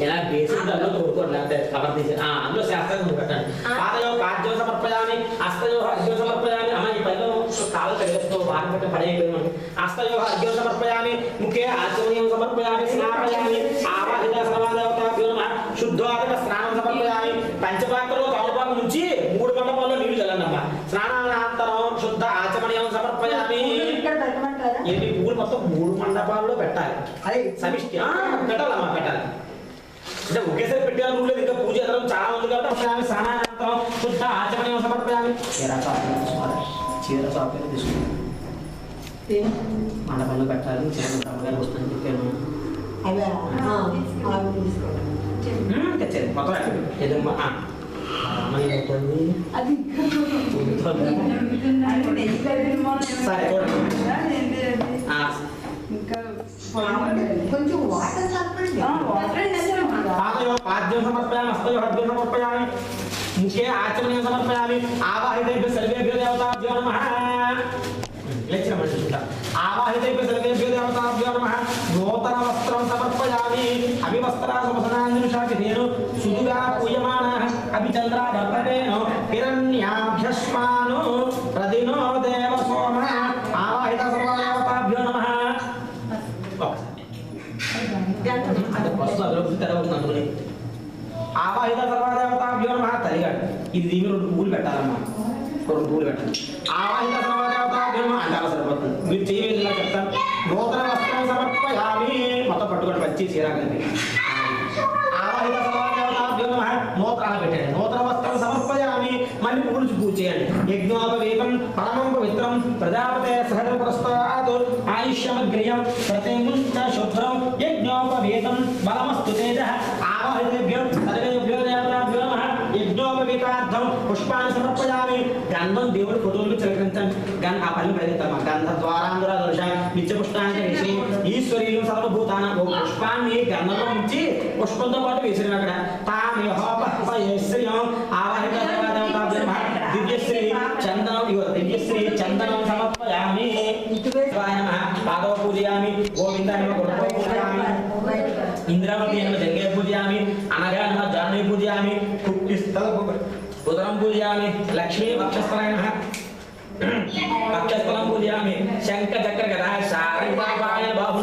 ఇలా బేసిక్ దాంట్లో తోడుకోండి లేకపోతే కవర్ తీసి అందులో శాస్త్రం పెట్టండి. పాదయో పాద్యం సమర్పయామి హస్తయో అర్ఘ్యం సమర్పయామి. అమ్మ ఈ పనిలో కాలు కడిగేస్తూ వారం పెట్ట పని అయిపోయింది. హస్తయో అర్ఘ్యం సమర్పయామి ముఖే ఆచమనీయం సమర్పయామి స్నాపయామి ఆవాహిత సర్వదేవతాభ్యో నమః శుద్ధోదక స్నానం సమర్పయామి. పంచపాత్రలో తమలపాకు నుంచి 3 మండపాల్లో నీళ్లు చల్లన్నమ్మ. స్నానానంతరం శుద్ధ ఆచమనీయం సమర్పయామి. ఏంటి పువ్వులు మొత్తం 3 మండపాల్లో పెట్టాలి. అది సమిష్టి పెట్టాలమ్మా పెట్టాలి. అంటే ఒకేసారి పెట్టాలి రూల్ లేదు. ఇంకా పూజ చేద్దాం చాలా ఉంది కాబట్టి స్నానానంతరం శుద్ధ ఆచమనీయం సమర్పయామి. చీర చాపే తీసుకుంటాం మండపంలో పెట్టాలి. చీర తమ్మగారు వస్తుందని చెప్పాను. తెచ్చారు మొత్తం ఏదమ్మా సరే కొంచెం వాటర్ చెప్పండి. పాద్యం సమర్పయామి హస్తయో అర్ఘ్యం సమర్పయామి ముఖే ఆచమనీయం సమర్పయామి ఆవాహితేభ్యో సర్వేభ్యో దేవతాభ్యో నమః. లెచ్చిన మనుషులు ఆవాహితేభ్యో సర్వేభ్యో దేవతాభ్యో నమః. నూతన వస్త్రం సమర్పయామి అభివస్త్రాసమసనాన్యుషాకిధేను సుదుగా పూయమానః అభిచంద్రా దర్పణేనో హిరణ్యాభ్యస్మాను ప్రదినో దేవ సోమః ఆవాహిత సర్వదేవతాభ్యో నమః. ఆవాహిత సర్వదేవతాభ్యో నమః. తల్లిగాడు ఇది దీని 2 పువ్వులు పెట్టాలమ్మా. 2 పువ్వులు పెట్టాలి. ఆవాహిత సర్వదేవతాభ్యో నమః అంటే సరిపోతుంది. మీరు చేయవేదిలా చెప్తాను. నూతన వస్త్రం సమర్పయామి మొత్తం పట్టుకొని వచ్చి చీరాకండి. ఆవాహిత సర్వదేవతాభ్యో నమః నూతన పెట్టండి. నూతన వస్త్రం సమర్పయామి మళ్ళీ పువ్వులు పూజ చేయండి. యజ్ఞోపవీతం పరమం పవిత్రం ప్రజాపతే సహజ పురస్తాత్ ఆయుష్యమగ్రియం ప్రతిముంచ శుభ్రం యజ్ఞోపవీతం బలమస్తు తేజః. ఆవాహితేభ్యో సర్వేభ్యో దేవతాభ్యో నమః. యజ్ఞోపవీతార్థం పుష్పాన్ని సమర్పయామి. గంధం దేవుడి ఫోటోలకు చిలకరించండి. ఆ పని ప్రయత్నం గంధ ద్వారాంధ్ర దోష నిత్య పుష్పాన్ని వేసి ఈశ్వరీయం సర్వభూతానం పుష్పాన్ని గంధంలో ఉంచి పుష్పంతో పాటు వేసిన అక్కడ తామిహోపహ్వయశ్రియం ఆవాహిత దేవతాభ్యో నమః. దివ్యశ్రీ చందనం దివ్యశ్రీ చందనం సమర్పయామి. పాదవ పూజయామి గోవిందాయ నమః పూజయామి ఇంద్రావతి నమః జంగే పూజయామి అనగా నమః జాహ్నవి పూజయామి ఉదరం పూజయామి లక్ష్మీ వక్షస్థలాయ నమః వక్షస్థలం పూజయామి శంఖ చక్ర గదా శారంగాయ బాహు